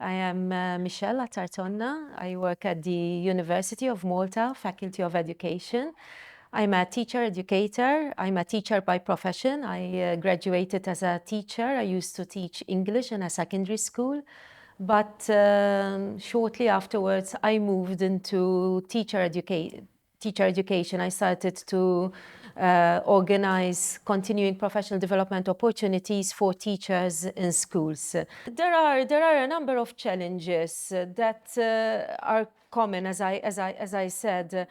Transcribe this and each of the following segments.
I am Michelle Attard Tonna. I work at the University of Malta, Faculty of Education. I'm a teacher educator. I'm a teacher by profession. I graduated as a teacher. I used to teach English in a secondary school. But shortly afterwards, I moved into teacher education. I started to organize continuing professional development opportunities for teachers in schools. There are a number of challenges that are common, as I said.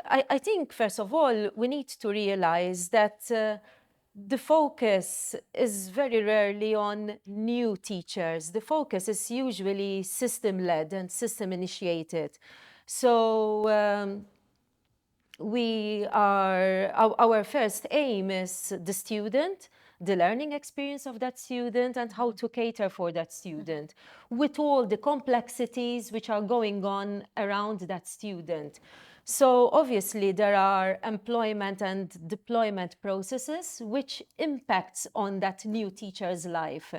I think, first of all, we need to realize that the focus is very rarely on new teachers. The focus is usually system-led and system-initiated. So our first aim is the student, the learning experience of that student, and how to cater for that student with all the complexities which are going on around that student. So obviously there are employment and deployment processes which impacts on that new teacher's life.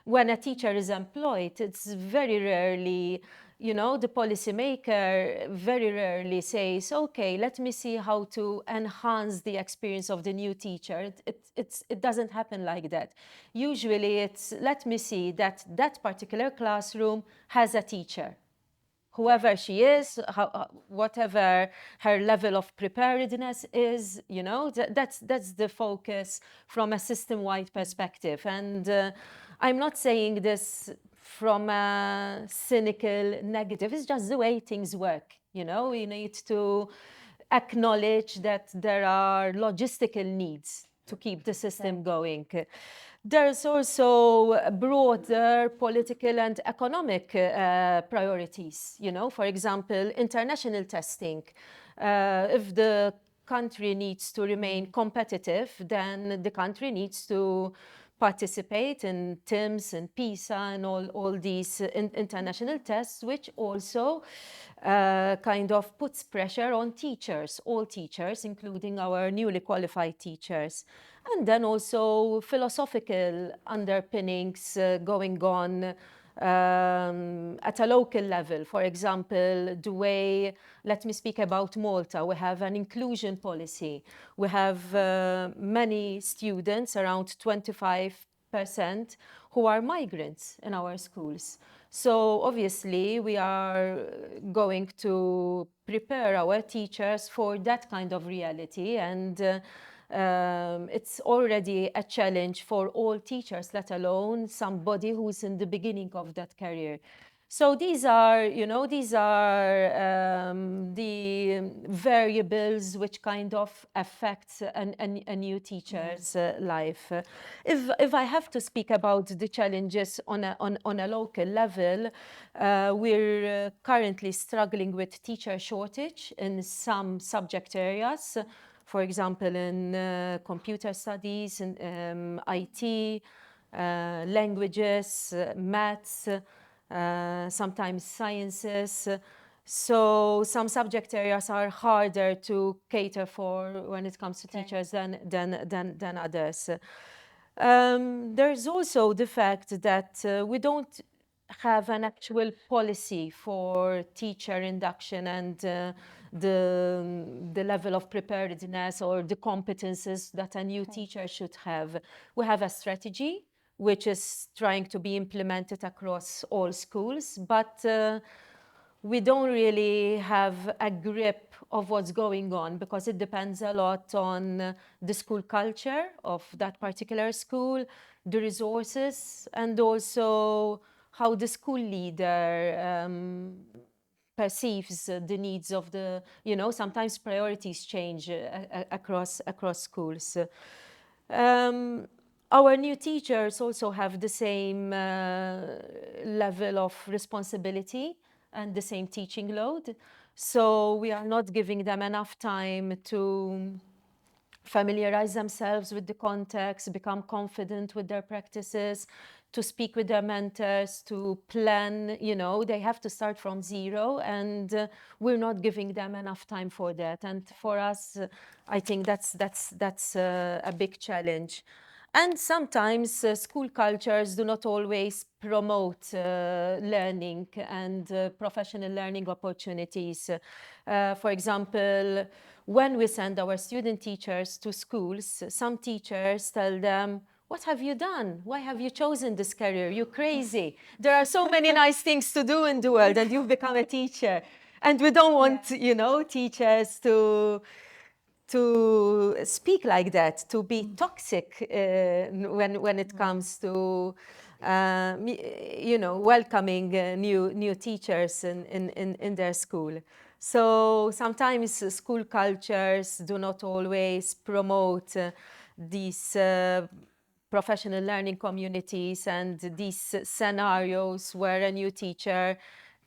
When a teacher is employed, it's very rarely, the policymaker very rarely says, okay, let me see how to enhance the experience of the new teacher. It doesn't happen like that. Usually it's, let me see that that particular classroom has a teacher. Whoever she is, whatever her level of preparedness is, that's the focus from a system-wide perspective. And I'm not saying this from a cynical, negative. It's just the way things work. We need to acknowledge that there are logistical needs to keep the system going. There's also broader political and economic priorities. For example, international testing. If the country needs to remain competitive, then the country needs to participate in TIMSS and PISA and all these international tests, which also kind of puts pressure on teachers, all teachers, including our newly qualified teachers. And then also philosophical underpinnings going on at a local level. For example, the way, let me speak about Malta. We have an inclusion policy. We have many students, around 25%, who are migrants in our schools. So obviously we are going to prepare our teachers for that kind of reality, and it's already a challenge for all teachers, let alone somebody who's in the beginning of that career. So these are the variables which kind of affect a new teacher's life. If I have to speak about the challenges on a local level, we're currently struggling with teacher shortage in some subject areas. For example, in computer studies, in IT, languages, maths, sometimes sciences. So some subject areas are harder to cater for when it comes to teachers than others. There's also the fact that we don't have an actual policy for teacher induction and the level of preparedness or the competences that a new teacher should have. We have a strategy which is trying to be implemented across all schools, but we don't really have a grip of what's going on because it depends a lot on the school culture of that particular school, the resources, and also how the school leader perceives the needs of the, sometimes priorities change across schools. Our new teachers also have the same level of responsibility and the same teaching load. So we are not giving them enough time to familiarize themselves with the context, become confident with their practices, to speak with their mentors, to plan. They have to start from zero, and we're not giving them enough time for that. And for us, I think that's a big challenge. And sometimes school cultures do not always promote learning and professional learning opportunities. For example, when we send our student teachers to schools, some teachers tell them, "What have you done? Why have you chosen this career? You're crazy. There are so many nice things to do in the world, and you've become a teacher." And we don't want, teachers to speak like that, to be toxic when it comes to welcoming new teachers in their school. So sometimes school cultures do not always promote these professional learning communities and these scenarios where a new teacher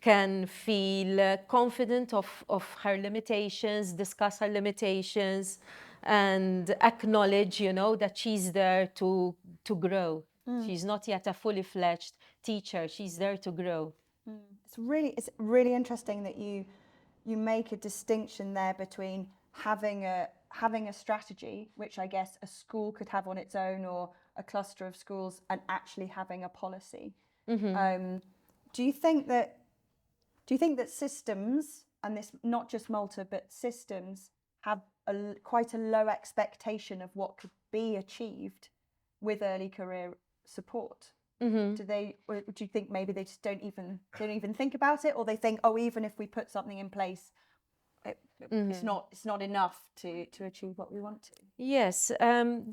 can feel confident of her limitations, discuss her limitations, and acknowledge, that she's there to grow. She's not yet a fully fledged teacher. She's there to grow. It's really interesting that you make a distinction there between having a strategy, which I guess a school could have on its own or a cluster of schools, and actually having a policy. Do you think that systems, and this not just Malta, but systems have quite a low expectation of what could be achieved with early career support? Or do you think maybe they just don't even think about it, or they think, oh, even if we put something in place, it's not enough to achieve what we want to? Yes,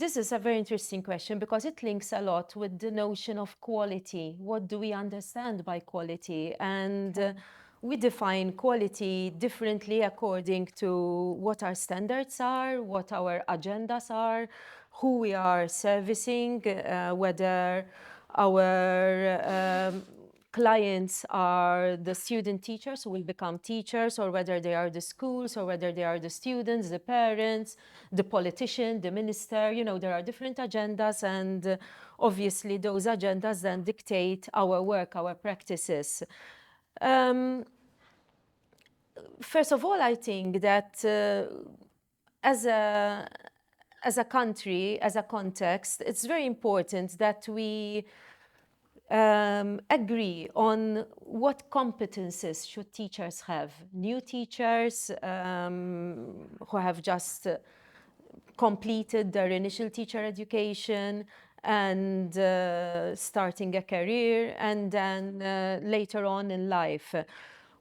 this is a very interesting question because it links a lot with the notion of quality. What do we understand by quality? And we define quality differently according to what our standards are, what our agendas are, who we are servicing, whether our clients are the student teachers who will become teachers, or whether they are the schools, or whether they are the students, the parents, the politician, the minister. There are different agendas, and obviously those agendas then dictate our work, our practices. First of all, I think that as a country, as a context, it's very important that we agree on what competences should teachers have. New teachers who have just completed their initial teacher education and starting a career, and then later on in life.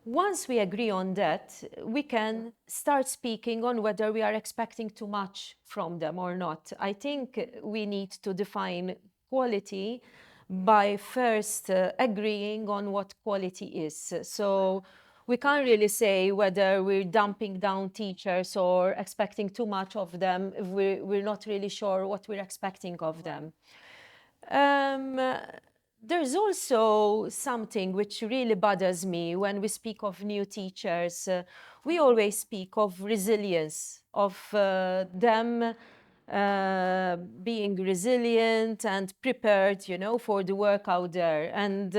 Once we agree on that, we can start speaking on whether we are expecting too much from them or not. I think we need to define quality by first agreeing on what quality is. So we can't really say whether we're dumping down teachers or expecting too much of them if we're not really sure what we're expecting of them. There's also something which really bothers me when we speak of new teachers. We always speak of resilience, of them being resilient and prepared, for the work out there. And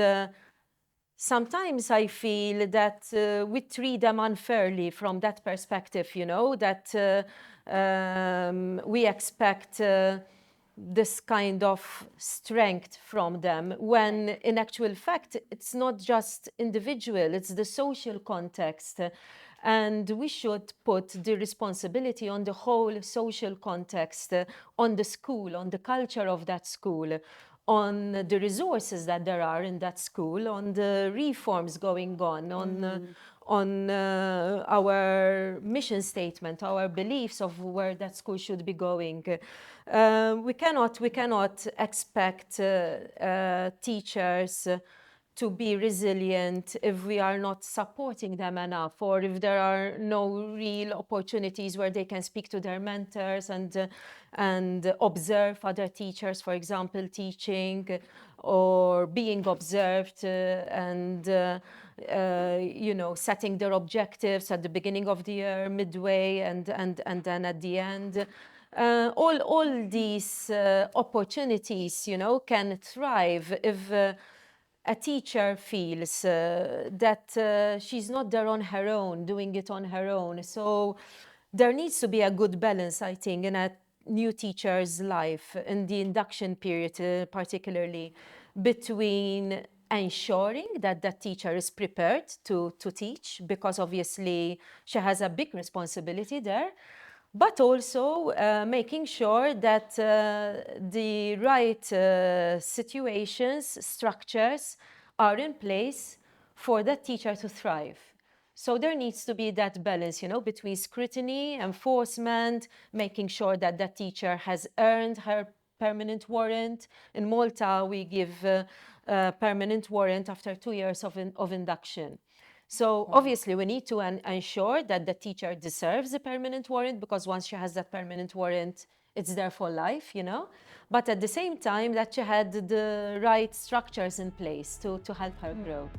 sometimes I feel that we treat them unfairly from that perspective, that we expect this kind of strength from them, when in actual fact, it's not just individual, it's the social context. And we should put the responsibility on the whole social context, on the school, on the culture of that school, on the resources that there are in that school, on the reforms going on our mission statement, our beliefs of where that school should be going. We cannot expect teachers to be resilient if we are not supporting them enough, or if there are no real opportunities where they can speak to their mentors and observe other teachers, for example, teaching or being observed and setting their objectives at the beginning of the year, midway, and then at the end. All these opportunities, can thrive if a teacher feels that she's not there on her own, doing it on her own. So there needs to be a good balance, I think, new teacher's life in the induction period, particularly between ensuring that that teacher is prepared to teach, because obviously she has a big responsibility there, but also making sure that the right situations, structures are in place for that teacher to thrive. So there needs to be that balance, you know, between scrutiny, enforcement, making sure that that teacher has earned her permanent warrant. In Malta, we give a permanent warrant after 2 years of induction. So obviously we need to ensure that the teacher deserves a permanent warrant, because once she has that permanent warrant, it's there for life, you know. But at the same time, that she had the right structures in place to help her grow.